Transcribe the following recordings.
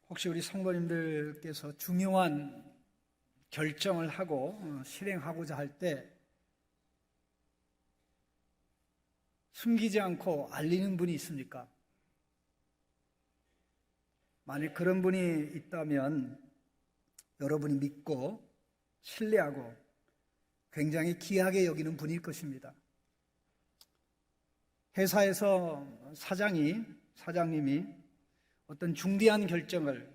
혹시 우리 성도님들께서 중요한 결정을 하고 실행하고자 할 때 숨기지 않고 알리는 분이 있습니까? 만약 그런 분이 있다면 여러분이 믿고 신뢰하고 굉장히 귀하게 여기는 분일 것입니다. 회사에서 사장님이 어떤 중대한 결정을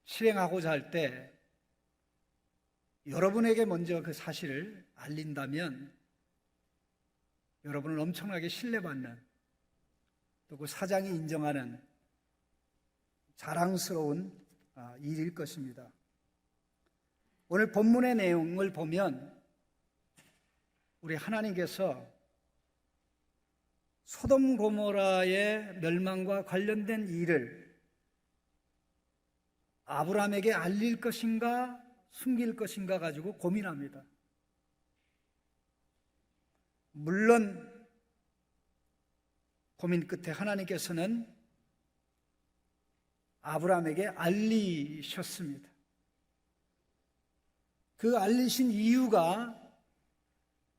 실행하고자 할 때 여러분에게 먼저 그 사실을 알린다면 여러분은 엄청나게 신뢰받는, 또 그 사장이 인정하는 자랑스러운 일일 것입니다. 오늘 본문의 내용을 보면 우리 하나님께서 소돔 고모라의 멸망과 관련된 일을 아브라함에게 알릴 것인가 숨길 것인가 가지고 고민합니다. 물론 고민 끝에 하나님께서는 아브라함에게 알리셨습니다. 그 알리신 이유가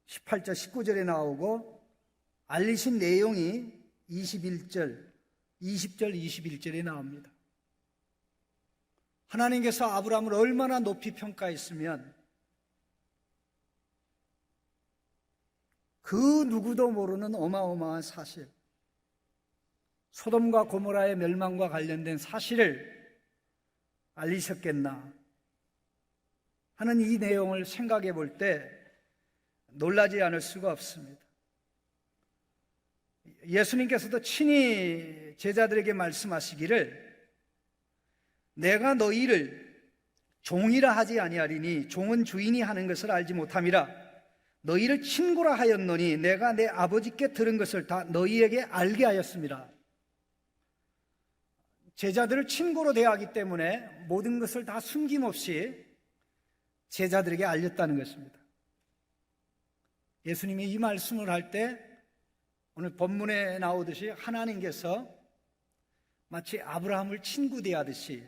18절, 19절에 나오고 알리신 내용이 20절, 21절에 나옵니다. 하나님께서 아브라함을 얼마나 높이 평가했으면 그 누구도 모르는 어마어마한 사실, 소돔과 고모라의 멸망과 관련된 사실을 알리셨겠나 하는 이 내용을 생각해 볼 때 놀라지 않을 수가 없습니다. 예수님께서도 친히 제자들에게 말씀하시기를 내가 너희를 종이라 하지 아니하리니 종은 주인이 하는 것을 알지 못함이라. 너희를 친구라 하였노니 내가 내 아버지께 들은 것을 다 너희에게 알게 하였습니다. 제자들을 친구로 대하기 때문에 모든 것을 다 숨김없이 제자들에게 알렸다는 것입니다. 예수님이 이 말씀을 할 때 오늘 본문에 나오듯이 하나님께서 마치 아브라함을 친구 대하듯이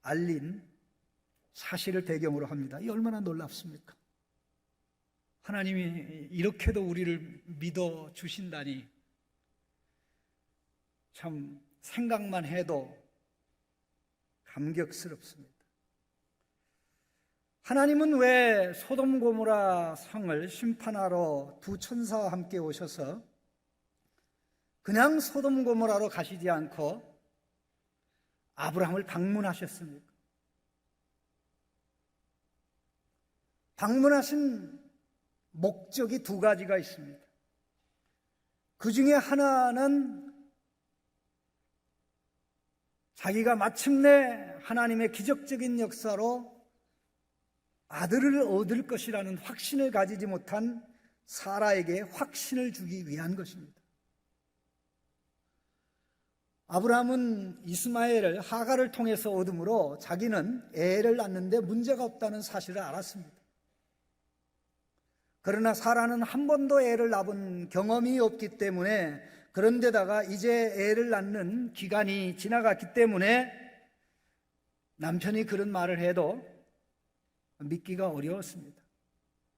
알린 사실을 배경으로 합니다. 이 얼마나 놀랍습니까? 하나님이 이렇게도 우리를 믿어 주신다니 참 생각만 해도 감격스럽습니다. 하나님은 왜 소돔 고모라 성을 심판하러 두 천사와 함께 오셔서 그냥 소돔 고모라로 가시지 않고 아브라함을 방문하셨습니까? 방문하신 목적이 두 가지가 있습니다. 그 중에 하나는 자기가 마침내 하나님의 기적적인 역사로 아들을 얻을 것이라는 확신을 가지지 못한 사라에게 확신을 주기 위한 것입니다. 아브라함은 이스마엘을 하갈을 통해서 얻음으로 자기는 애를 낳는데 문제가 없다는 사실을 알았습니다. 그러나 사라는 한 번도 애를 낳은 경험이 없기 때문에, 그런데다가 이제 애를 낳는 기간이 지나갔기 때문에 남편이 그런 말을 해도 믿기가 어려웠습니다.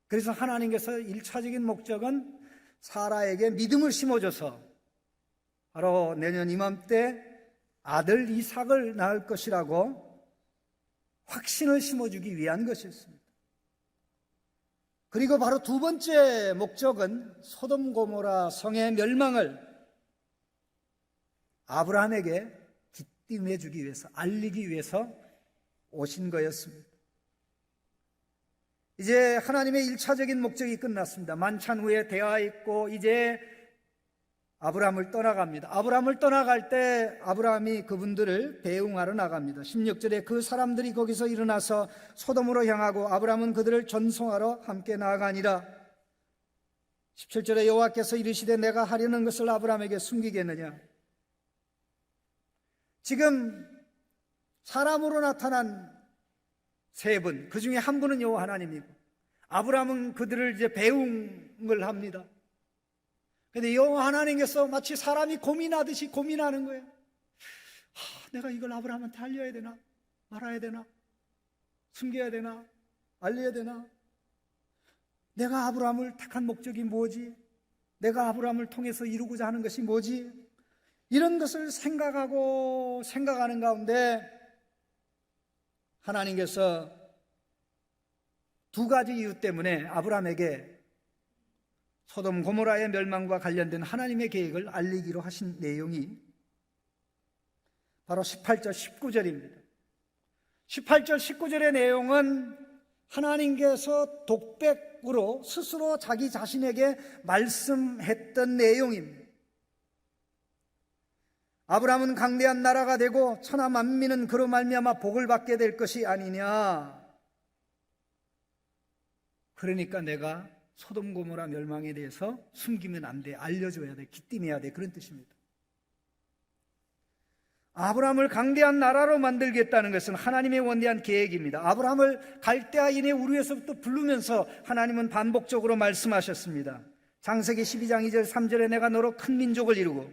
그래서 하나님께서 1차적인 목적은 사라에게 믿음을 심어줘서 바로 내년 이맘때 아들 이삭을 낳을 것이라고 확신을 심어주기 위한 것이었습니다. 그리고 바로 두 번째 목적은 소돔 고모라 성의 멸망을 아브라함에게 기쁨해 주기 위해서, 알리기 위해서 오신 거였습니다. 이제 하나님의 1차적인 목적이 끝났습니다. 만찬 후에 대화 있고 이제 아브라함을 떠나갑니다. 아브라함을 떠나갈 때 아브라함이 그분들을 배웅하러 나갑니다. 16절에 그 사람들이 거기서 일어나서 소돔으로 향하고 아브라함은 그들을 전송하러 함께 나아가니라. 17절에 여호와께서 이르시되 내가 하려는 것을 아브라함에게 숨기겠느냐. 지금 사람으로 나타난 세 분, 그 중에 한 분은 여호와 하나님이고 아브라함은 그들을 이제 배웅을 합니다. 그런데 여호와 하나님께서 마치 사람이 고민하듯이 고민하는 거예요. 내가 이걸 아브라함한테 알려야 되나? 말아야 되나? 숨겨야 되나? 알려야 되나? 내가 아브라함을 택한 목적이 뭐지? 내가 아브라함을 통해서 이루고자 하는 것이 뭐지? 이런 것을 생각하는 가운데 하나님께서 두 가지 이유 때문에 아브라함에게 소돔 고모라의 멸망과 관련된 하나님의 계획을 알리기로 하신 내용이 바로 18절 19절입니다. 18절 19절의 내용은 하나님께서 독백으로 스스로 자기 자신에게 말씀했던 내용입니다. 아브라함은 강대한 나라가 되고 천하 만민은 그로 말미암아 복을 받게 될 것이 아니냐. 그러니까 내가 소돔 고모라 멸망에 대해서 숨기면 안 돼. 알려줘야 돼. 기띔해야 돼. 그런 뜻입니다. 아브라함을 강대한 나라로 만들겠다는 것은 하나님의 원대한 계획입니다. 아브라함을 갈대아인의 우르에서부터 부르면서 하나님은 반복적으로 말씀하셨습니다. 창세기 12장 2절 3절에 내가 너로 큰 민족을 이루고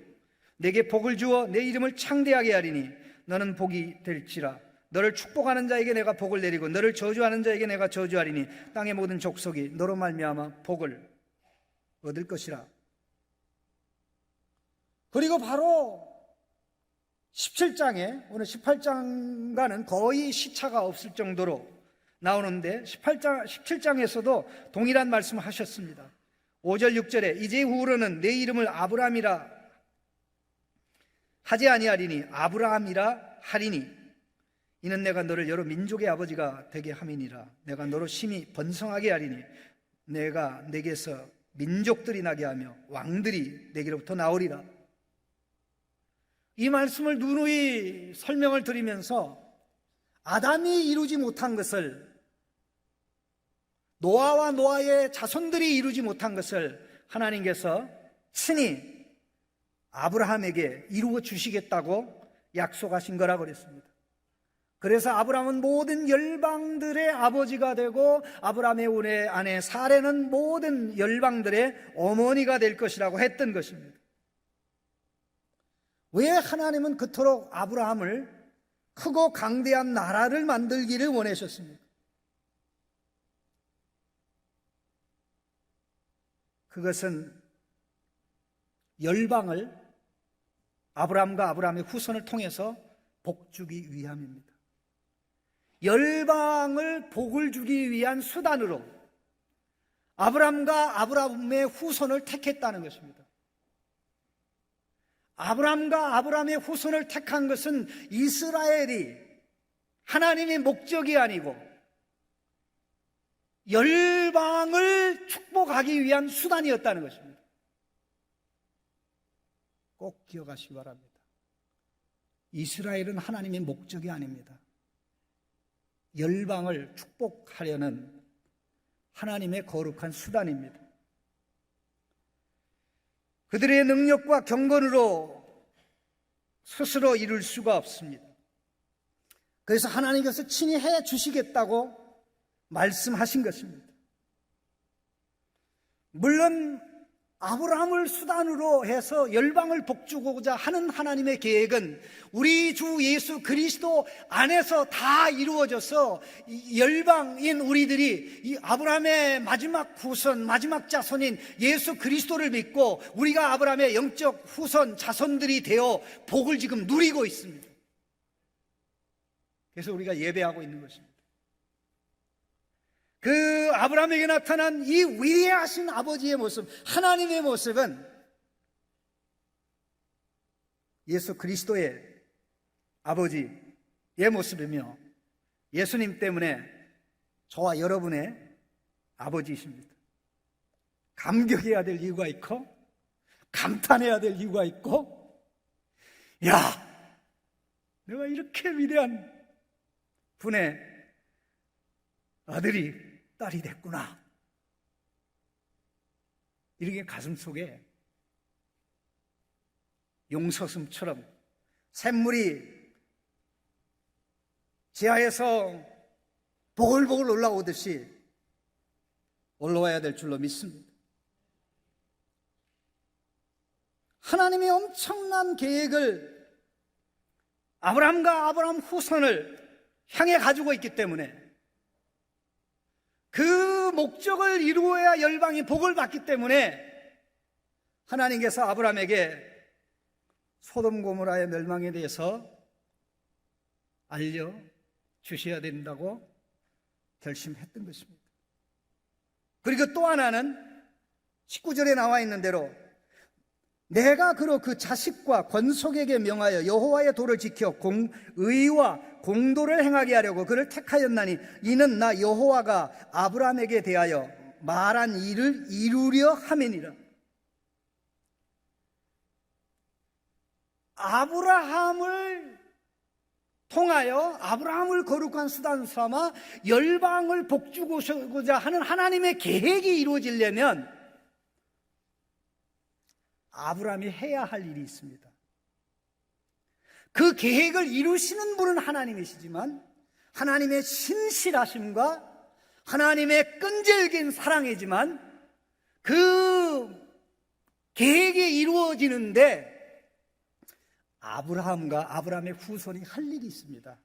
내게 복을 주어 내 이름을 창대하게 하리니 너는 복이 될지라. 너를 축복하는 자에게 내가 복을 내리고 너를 저주하는 자에게 내가 저주하리니 땅의 모든 족속이 너로 말미암아 복을 얻을 것이라. 그리고 바로 17장에 오늘 18장과는 거의 시차가 없을 정도로 나오는데 17장에서도 동일한 말씀을 하셨습니다. 5절 6절에 이제 후로는 내 이름을 아브라함이라 하지 아니하리니 아브라함이라 하리니 이는 내가 너를 여러 민족의 아버지가 되게 함이니라. 내가 너로 심히 번성하게 하리니 내가 내게서 민족들이 나게 하며 왕들이 내게로부터 나오리라. 이 말씀을 누누이 설명을 드리면서 아담이 이루지 못한 것을, 노아와 노아의 자손들이 이루지 못한 것을 하나님께서 친히 아브라함에게 이루어 주시겠다고 약속하신 거라고 그랬습니다. 그래서 아브라함은 모든 열방들의 아버지가 되고 아브라함의 운의 아내 사레는 모든 열방들의 어머니가 될 것이라고 했던 것입니다. 왜 하나님은 그토록 아브라함을 크고 강대한 나라를 만들기를 원하셨습니까? 그것은 열방을 아브라함과 아브라함의 후손을 통해서 복 주기 위함입니다. 열방을 복을 주기 위한 수단으로 아브라함과 아브라함의 후손을 택했다는 것입니다. 아브라함과 아브라함의 후손을 택한 것은 이스라엘이 하나님의 목적이 아니고 열방을 축복하기 위한 수단이었다는 것입니다. 꼭 기억하시기 바랍니다. 이스라엘은 하나님의 목적이 아닙니다. 열방을 축복하려는 하나님의 거룩한 수단입니다. 그들의 능력과 경건으로 스스로 이룰 수가 없습니다. 그래서 하나님께서 친히 해 주시겠다고 말씀하신 것입니다. 물론 아브라함을 수단으로 해서 열방을 복주고자 하는 하나님의 계획은 우리 주 예수 그리스도 안에서 다 이루어져서 열방인 우리들이 이 아브라함의 마지막 후손, 마지막 자손인 예수 그리스도를 믿고 우리가 아브라함의 영적 후손, 자손들이 되어 복을 지금 누리고 있습니다. 그래서 우리가 예배하고 있는 것입니다. 그 아브라함에게 나타난 이 위대하신 아버지의 모습, 하나님의 모습은 예수 그리스도의 아버지의 모습이며 예수님 때문에 저와 여러분의 아버지이십니다. 감격해야 될 이유가 있고 감탄해야 될 이유가 있고, 야, 내가 이렇게 위대한 분의 아들이 딸이 됐구나. 이렇게 가슴속에 용서슴처럼 샘물이 지하에서 보글보글 올라오듯이 올라와야 될 줄로 믿습니다. 하나님의 엄청난 계획을 아브라함과 아브라함 후손을 향해 가지고 있기 때문에, 그 목적을 이루어야 열방이 복을 받기 때문에 하나님께서 아브라함에게 소돔 고모라의 멸망에 대해서 알려주셔야 된다고 결심했던 것입니다. 그리고 또 하나는 19절에 나와 있는 대로 내가 그로 그 자식과 권속에게 명하여 여호와의 도를 지켜 의와 공도를 행하게 하려고 그를 택하였나니 이는 나 여호와가 아브라함에게 대하여 말한 일을 이루려 함이니라. 아브라함을 통하여 아브라함을 거룩한 수단 삼아 열방을 복주고자 하는 하나님의 계획이 이루어지려면 아브라함이 해야 할 일이 있습니다. 그 계획을 이루시는 분은 하나님이시지만 하나님의 신실하심과 하나님의 끈질긴 사랑이지만 그 계획이 이루어지는데 아브라함과 아브라함의 후손이 할 일이 있습니다.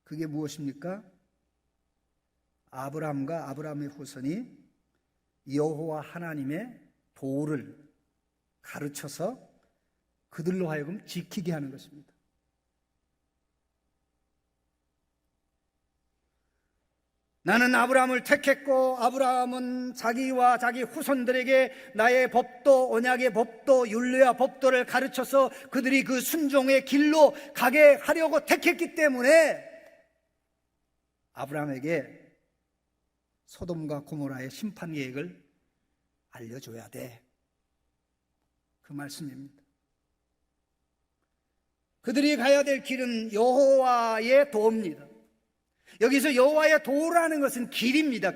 그게 무엇입니까? 아브라함과 아브라함의 후손이 여호와 하나님의 도를 가르쳐서 그들로 하여금 지키게 하는 것입니다. 나는 아브라함을 택했고 아브라함은 자기와 자기 후손들에게 나의 법도 언약의 법도 율례와 법도를 가르쳐서 그들이 그 순종의 길로 가게 하려고 택했기 때문에 아브라함에게 소돔과 고모라의 심판 계획을 알려줘야 돼. 그 말씀입니다. 그들이 가야 될 길은 여호와의 도입니다. 여기서 여호와의 도라는 것은 길입니다.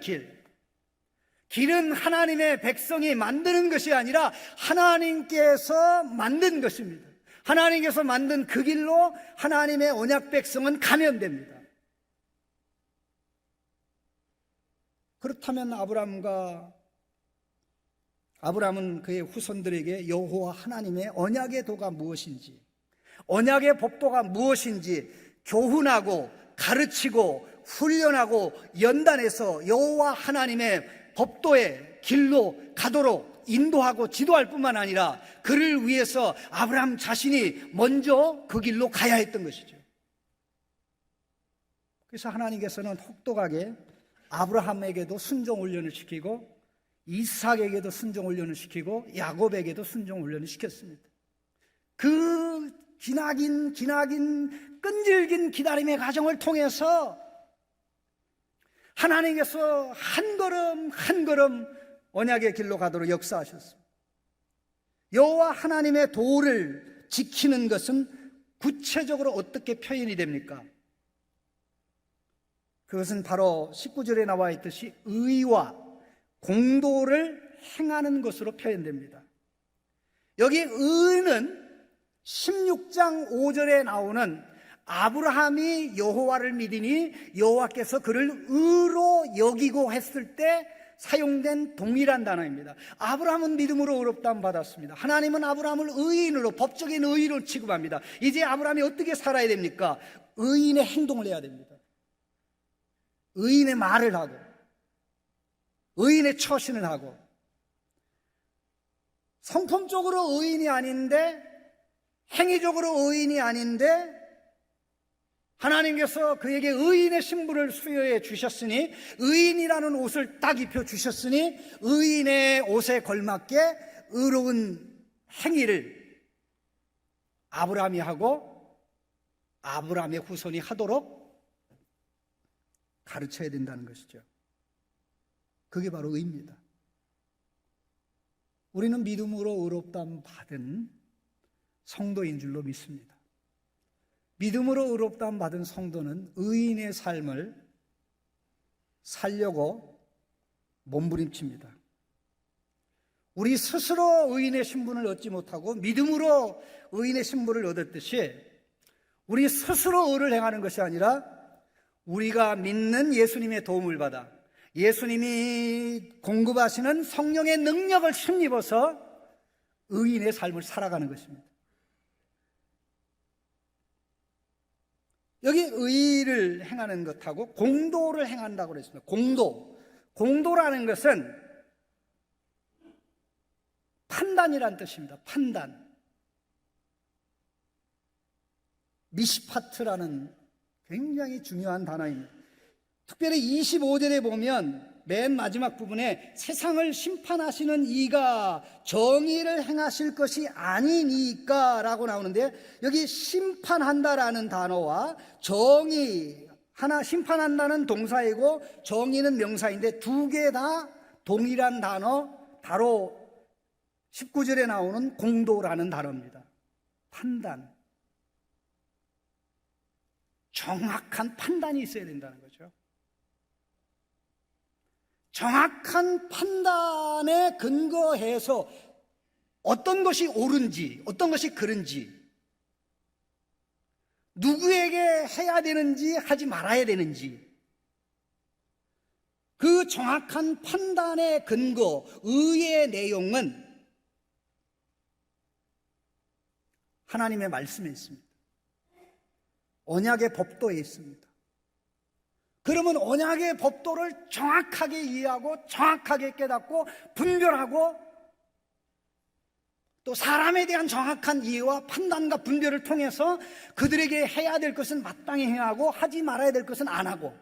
길은 하나님의 백성이 만드는 것이 아니라 하나님께서 만든 것입니다. 하나님께서 만든 그 길로 하나님의 언약 백성은 가면 됩니다. 그렇다면 아브라함은 그의 후손들에게 여호와 하나님의 언약의 도가 무엇인지, 언약의 법도가 무엇인지 교훈하고 가르치고 훈련하고 연단해서 여호와 하나님의 법도의 길로 가도록 인도하고 지도할 뿐만 아니라 그를 위해서 아브라함 자신이 먼저 그 길로 가야 했던 것이죠. 그래서 하나님께서는 혹독하게 아브라함에게도 순종 훈련을 시키고 이삭에게도 순종 훈련을 시키고 야곱에게도 순종 훈련을 시켰습니다. 그 기나긴 끈질긴 기다림의 과정을 통해서 하나님께서 한 걸음 한 걸음 언약의 길로 가도록 역사하셨습니다. 여호와 하나님의 도를 지키는 것은 구체적으로 어떻게 표현이 됩니까? 그것은 바로 19절에 나와 있듯이 의와 공도를 행하는 것으로 표현됩니다. 여기 의는 16장 5절에 나오는 아브라함이 여호와를 믿으니 여호와께서 그를 의로 여기고 했을 때 사용된 동일한 단어입니다. 아브라함은 믿음으로 의롭다함 받았습니다. 하나님은 아브라함을 의인으로, 법적인 의인으로 취급합니다. 이제 아브라함이 어떻게 살아야 됩니까? 의인의 행동을 해야 됩니다. 의인의 말을 하고 의인의 처신을 하고, 성품적으로 의인이 아닌데 행위적으로 의인이 아닌데 하나님께서 그에게 의인의 신분을 수여해 주셨으니, 의인이라는 옷을 딱 입혀 주셨으니 의인의 옷에 걸맞게 의로운 행위를 아브라함이 하고 아브라함의 후손이 하도록 가르쳐야 된다는 것이죠. 그게 바로 의입니다. 우리는 믿음으로 의롭다함 받은 성도인 줄로 믿습니다. 믿음으로 의롭다함 받은 성도는 의인의 삶을 살려고 몸부림칩니다. 우리 스스로 의인의 신분을 얻지 못하고 믿음으로 의인의 신분을 얻었듯이 우리 스스로 의를 행하는 것이 아니라 우리가 믿는 예수님의 도움을 받아 예수님이 공급하시는 성령의 능력을 힘입어서 의인의 삶을 살아가는 것입니다. 여기 의를 행하는 것하고 공도를 행한다고 그랬습니다. 공도라는 것은 판단이란 뜻입니다. 판단. 미시파트라는 굉장히 중요한 단어입니다. 특별히 25절에 보면 맨 마지막 부분에 세상을 심판하시는 이가 정의를 행하실 것이 아니니까 라고 나오는데, 여기 심판한다라는 단어와 정의, 하나 심판한다는 동사이고 정의는 명사인데 두 개 다 동일한 단어, 바로 19절에 나오는 공도라는 단어입니다. 판단. 정확한 판단이 있어야 된다는 거죠. 정확한 판단에 근거해서 어떤 것이 옳은지, 어떤 것이 그른지, 누구에게 해야 되는지, 하지 말아야 되는지, 그 정확한 판단의 근거, 의의 내용은 하나님의 말씀에 있습니다. 언약의 법도에 있습니다. 그러면 언약의 법도를 정확하게 이해하고 정확하게 깨닫고 분별하고, 또 사람에 대한 정확한 이해와 판단과 분별을 통해서 그들에게 해야 될 것은 마땅히 행하고 하지 말아야 될 것은 안 하고,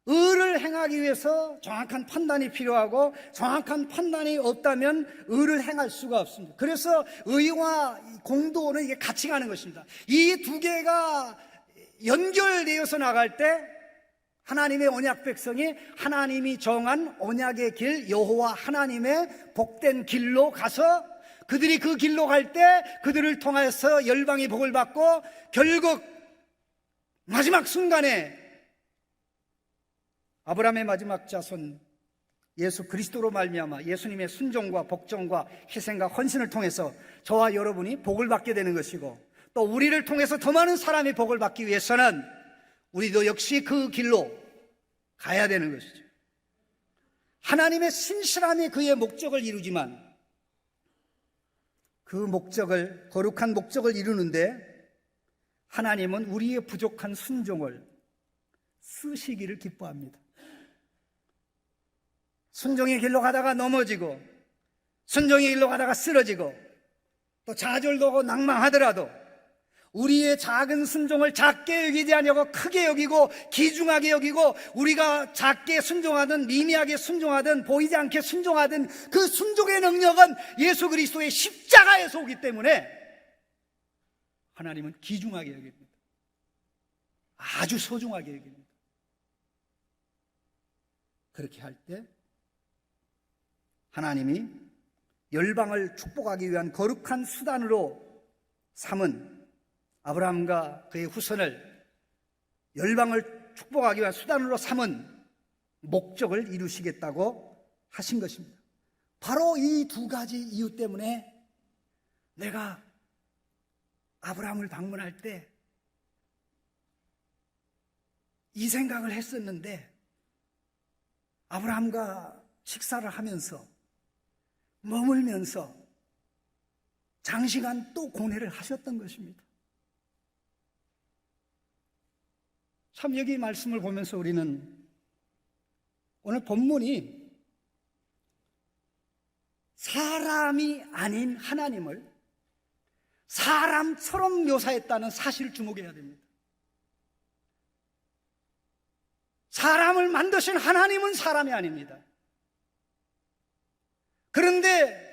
의를 행하기 위해서 정확한 판단이 필요하고 정확한 판단이 없다면 의를 행할 수가 없습니다. 그래서 의와 공도는 이게 같이 가는 것입니다. 이 두 개가 연결되어서 나갈 때 하나님의 언약 백성이 하나님이 정한 언약의 길, 여호와 하나님의 복된 길로 가서 그들이 그 길로 갈 때 그들을 통해서 열방이 복을 받고, 결국 마지막 순간에 아브라함의 마지막 자손 예수 그리스도로 말미암아 예수님의 순종과 복종과 희생과 헌신을 통해서 저와 여러분이 복을 받게 되는 것이고, 또 우리를 통해서 더 많은 사람이 복을 받기 위해서는 우리도 역시 그 길로 가야 되는 것이죠. 하나님의 신실함이 그의 목적을 이루지만, 그 목적을, 거룩한 목적을 이루는데 하나님은 우리의 부족한 순종을 쓰시기를 기뻐합니다. 순종의 길로 가다가 넘어지고, 순종의 길로 가다가 쓰러지고, 또 좌절도 하고 낭망하더라도 우리의 작은 순종을 작게 여기지 아니하고 크게 여기고 귀중하게 여기고, 우리가 작게 순종하든 미미하게 순종하든 보이지 않게 순종하든 그 순종의 능력은 예수 그리스도의 십자가에서 오기 때문에 하나님은 귀중하게 여깁니다. 아주 소중하게 여깁니다. 그렇게 할 때 하나님이 열방을 축복하기 위한 거룩한 수단으로 삼은, 아브라함과 그의 후손을 열방을 축복하기 위한 수단으로 삼은 목적을 이루시겠다고 하신 것입니다. 바로 이 두 가지 이유 때문에 내가 아브라함을 방문할 때 이 생각을 했었는데, 아브라함과 식사를 하면서 머물면서 장시간 또 고뇌를 하셨던 것입니다. 참, 여기 말씀을 보면서 우리는 오늘 본문이 사람이 아닌 하나님을 사람처럼 묘사했다는 사실을 주목해야 됩니다. 사람을 만드신 하나님은 사람이 아닙니다. 그런데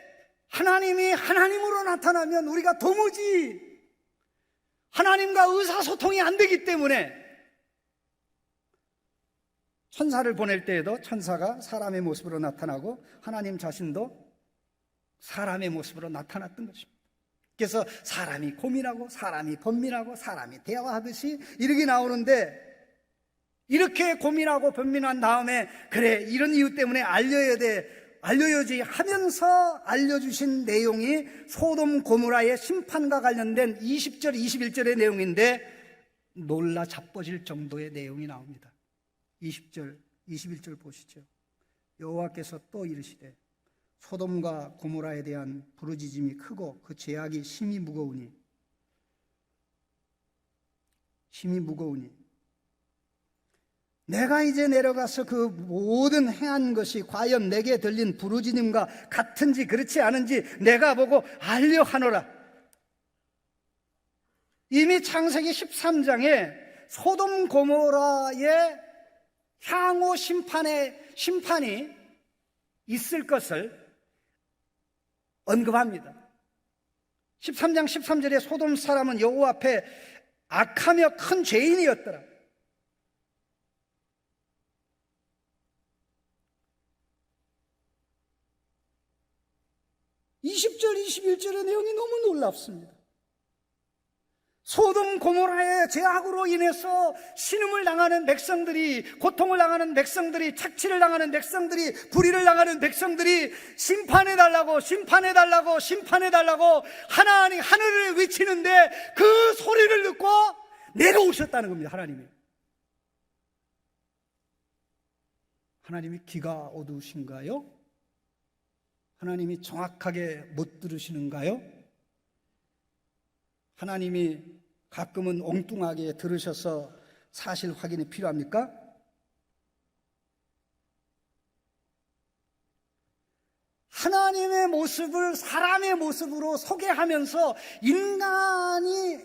하나님이 하나님으로 나타나면 우리가 도무지 하나님과 의사소통이 안 되기 때문에 천사를 보낼 때에도 천사가 사람의 모습으로 나타나고 하나님 자신도 사람의 모습으로 나타났던 것입니다. 그래서 사람이 고민하고 사람이 번민하고 사람이 대화하듯이 이렇게 나오는데, 이렇게 고민하고 번민한 다음에 그래, 이런 이유 때문에 알려야지 하면서 알려주신 내용이 소돔 고모라의 심판과 관련된 20절 21절의 내용인데 놀라 자빠질 정도의 내용이 나옵니다. 20절 21절 보시죠. 여호와께서 또 이르시되 소돔과 고모라에 대한 부르짖음이 크고 그 죄악이 심히 무거우니 힘이 무거우니 내가 이제 내려가서 그 모든 행한 것이 과연 내게 들린 부르짖음과 같은지 그렇지 않은지 내가 보고 알려 하노라. 이미 창세기 13장에 소돔 고모라의 향후 심판이 있을 것을 언급합니다. 13장 13절에 소돔 사람은 여호와 앞에 악하며 큰 죄인이었더라. 20절, 21절의 내용이 너무 놀랍습니다. 소돔 고모라의 죄악으로 인해서 신음을 당하는 백성들이, 고통을 당하는 백성들이, 착취를 당하는 백성들이, 불의를 당하는 백성들이 심판해달라고 하나님 하늘을 외치는데 그 소리를 듣고 내려오셨다는 겁니다. 하나님이 귀가 어두우신가요? 하나님이 정확하게 못 들으시는가요? 하나님이 가끔은 엉뚱하게 들으셔서 사실 확인이 필요합니까? 하나님의 모습을 사람의 모습으로 소개하면서 인간이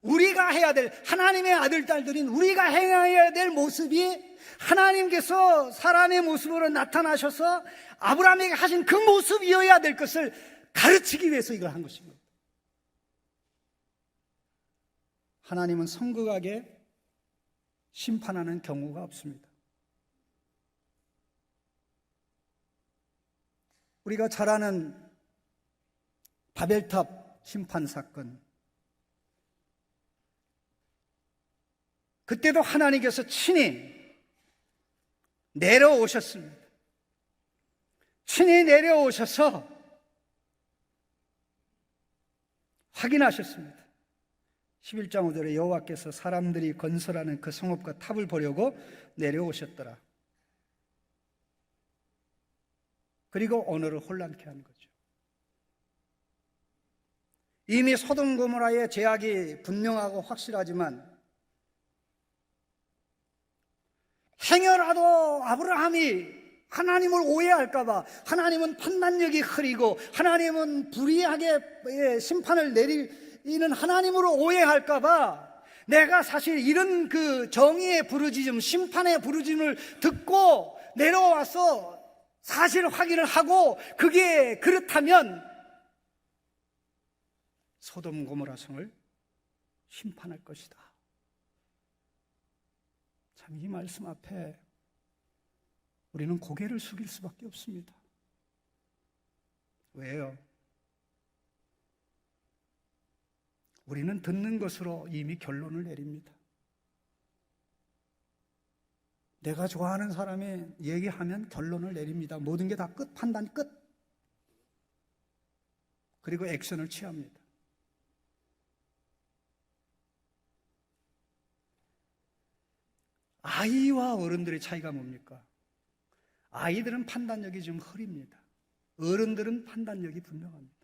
우리가 해야 될, 하나님의 아들, 딸들인 우리가 행해야 될 모습이 하나님께서 사람의 모습으로 나타나셔서 아브라함에게 하신 그 모습이어야 될 것을 가르치기 위해서 이걸 한 것입니다. 하나님은 성급하게 심판하는 경우가 없습니다. 우리가 잘 아는 바벨탑 심판 사건, 그때도 하나님께서 친히 내려오셨습니다. 친히 내려오셔서 확인하셨습니다. 11장 5절에 여호와께서 사람들이 건설하는 그 성읍과 탑을 보려고 내려오셨더라. 그리고 언어를 혼란케 하는 거죠. 이미 소돔 고모라의 죄악이 분명하고 확실하지만 행여라도 아브라함이 하나님을 오해할까봐, 하나님은 판단력이 흐리고 하나님은 불의하게 심판을 내리는 하나님으로 오해할까봐 내가 사실 이런 그 정의의 부르짖음, 심판의 부르짖음을 듣고 내려와서 사실 확인을 하고 그게 그렇다면 소돔 고모라 성을 심판할 것이다. 참, 이 말씀 앞에 우리는 고개를 숙일 수밖에 없습니다. 왜요? 우리는 듣는 것으로 이미 결론을 내립니다. 내가 좋아하는 사람이 얘기하면 결론을 내립니다. 모든 게 다 끝, 판단 끝. 그리고 액션을 취합니다. 아이와 어른들의 차이가 뭡니까? 아이들은 판단력이 좀 흐립니다. 어른들은 판단력이 분명합니다.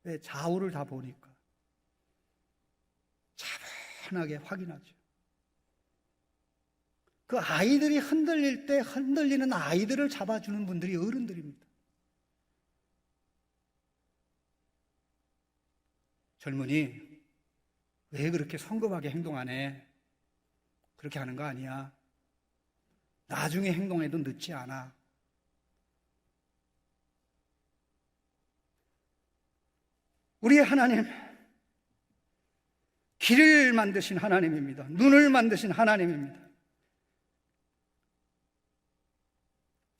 왜? 좌우를 다 보니까 차분하게 확인하죠. 그 아이들이 흔들릴 때 흔들리는 아이들을 잡아주는 분들이 어른들입니다. 젊은이, 왜 그렇게 성급하게 행동하네? 그렇게 하는 거 아니야. 나중에 행동해도 늦지 않아. 우리의 하나님, 길을 만드신 하나님입니다. 눈을 만드신 하나님입니다.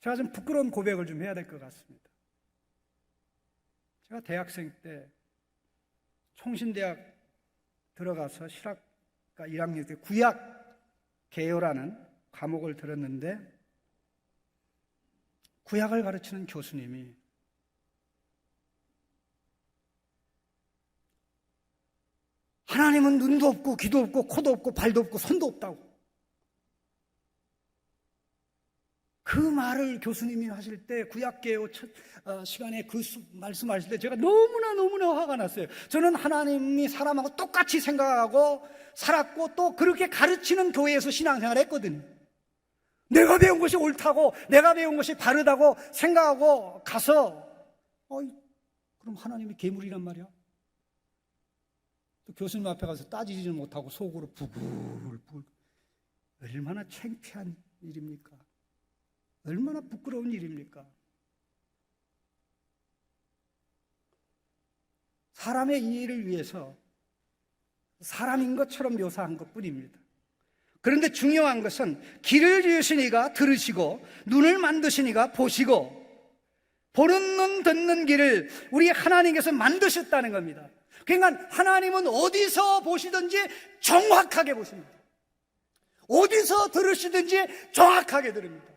제가 좀 부끄러운 고백을 좀 해야 될 것 같습니다. 제가 대학생 때 총신대학 들어가서 실학과 1학년 때 구약 개요라는 과목을 들었는데, 구약을 가르치는 교수님이 하나님은 눈도 없고 귀도 없고 코도 없고 발도 없고 손도 없다고, 그 말을 교수님이 하실 때, 구약개요 시간에 그 말씀하실 때 제가 너무나 화가 났어요. 저는 하나님이 사람하고 똑같이 생각하고 살았고 또 그렇게 가르치는 교회에서 신앙생활 했거든요. 내가 배운 것이 옳다고, 내가 배운 것이 바르다고 생각하고 가서 그럼 하나님이 괴물이란 말이야? 또 교수님 앞에 가서 따지지는 못하고 속으로 부글부글. 얼마나 창피한 일입니까? 얼마나 부끄러운 일입니까? 사람의 이해를 위해서 사람인 것처럼 묘사한 것뿐입니다. 그런데 중요한 것은 길을 지으시니가 들으시고 눈을 만드시니가 보시고, 보는 눈 듣는 길을 우리 하나님께서 만드셨다는 겁니다. 그러니까 하나님은 어디서 보시든지 정확하게 보십니다. 어디서 들으시든지 정확하게 들읍니다.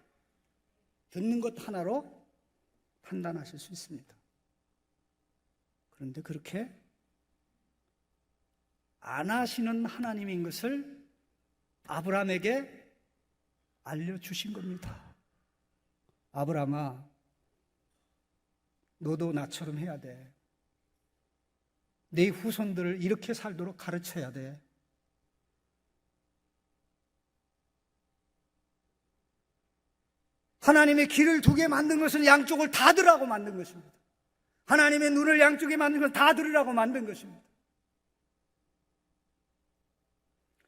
듣는 것 하나로 판단하실 수 있습니다. 그런데 그렇게 안 하시는 하나님인 것을 아브라함에게 알려주신 겁니다. 아브라함아, 너도 나처럼 해야 돼. 네 후손들을 이렇게 살도록 가르쳐야 돼. 하나님의 길을 두 개 만든 것은 양쪽을 다 들으라고 만든 것입니다. 하나님의 눈을 양쪽에 만든 것은 다 들으라고 만든 것입니다.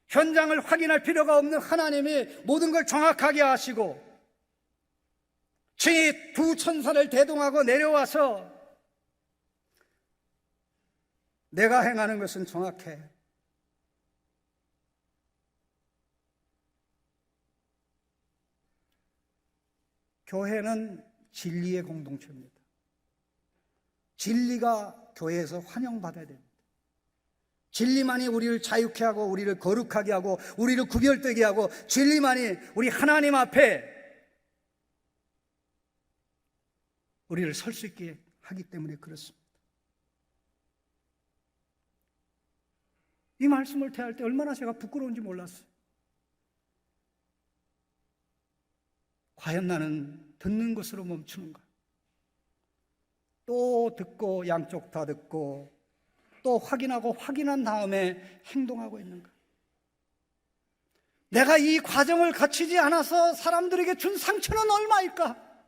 현장을 확인할 필요가 없는 하나님이 모든 걸 정확하게 하시고, 친히 두 천사를 대동하고 내려와서 내가 행하는 것은 정확해. 교회는 진리의 공동체입니다. 진리가 교회에서 환영받아야 됩니다. 진리만이 우리를 자유케 하고 우리를 거룩하게 하고 우리를 구별되게 하고, 진리만이 우리 하나님 앞에 우리를 설 수 있게 하기 때문에 그렇습니다. 이 말씀을 대할 때 얼마나 제가 부끄러운지 몰랐어요. 과연 나는 듣는 것으로 멈추는가? 또 듣고 양쪽 다 듣고 또 확인하고 확인한 다음에 행동하고 있는가? 내가 이 과정을 거치지 않아서 사람들에게 준 상처는 얼마일까?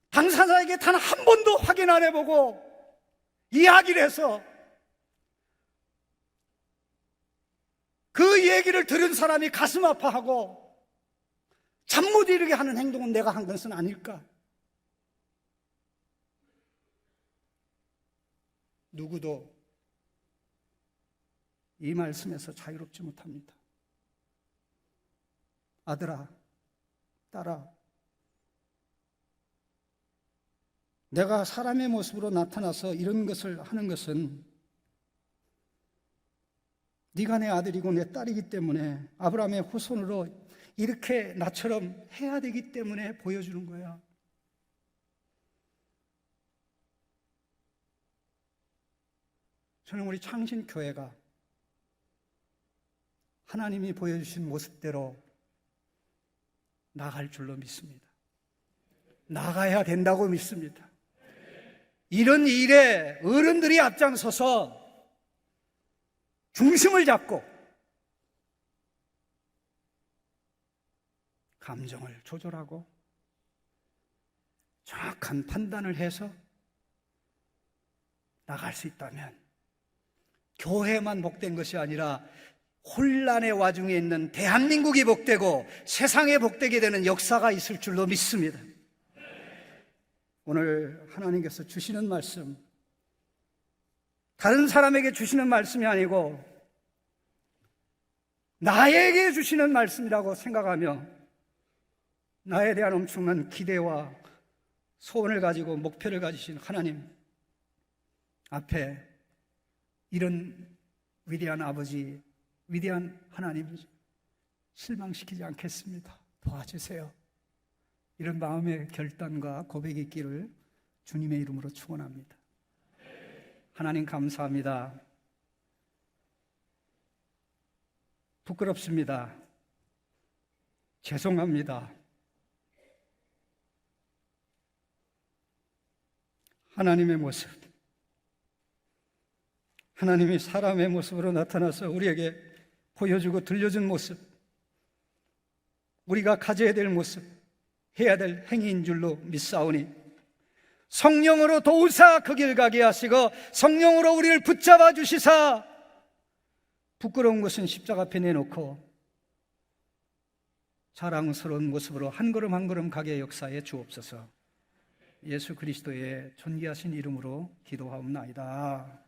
당사자에게 단 한 번도 확인 안 해보고 이야기를 해서 그 얘기를 들은 사람이 가슴 아파하고 잠 못 이루게 하는 행동은 내가 한 것은 아닐까? 누구도 이 말씀에서 자유롭지 못합니다. 아들아, 딸아, 내가 사람의 모습으로 나타나서 이런 것을 하는 것은 네가 내 아들이고 내 딸이기 때문에, 아브라함의 후손으로 이렇게 나처럼 해야 되기 때문에 보여주는 거야. 저는 우리 창신교회가 하나님이 보여주신 모습대로 나갈 줄로 믿습니다. 나가야 된다고 믿습니다. 이런 일에 어른들이 앞장서서 중심을 잡고 감정을 조절하고 정확한 판단을 해서 나갈 수 있다면 교회만 복된 것이 아니라 혼란의 와중에 있는 대한민국이 복되고 세상에 복되게 되는 역사가 있을 줄로 믿습니다. 오늘 하나님께서 주시는 말씀, 다른 사람에게 주시는 말씀이 아니고 나에게 주시는 말씀이라고 생각하며 나에 대한 엄청난 기대와 소원을 가지고 목표를 가지신 하나님 앞에 이런 위대한 아버지, 위대한 하나님 실망시키지 않겠습니다. 도와주세요. 이런 마음의 결단과 고백이 있기를 주님의 이름으로 축원합니다. 하나님 감사합니다. 부끄럽습니다. 죄송합니다. 하나님의 모습, 하나님이 사람의 모습으로 나타나서 우리에게 보여주고 들려준 모습, 우리가 가져야 될 모습, 해야 될 행위인 줄로 믿사오니 성령으로 도우사 그 길 가게 하시고 성령으로 우리를 붙잡아 주시사 부끄러운 것은 십자가 앞에 내놓고 자랑스러운 모습으로 한 걸음 한 걸음 가게 역사해 주옵소서. 예수 그리스도의 존귀하신 이름으로 기도하옵나이다.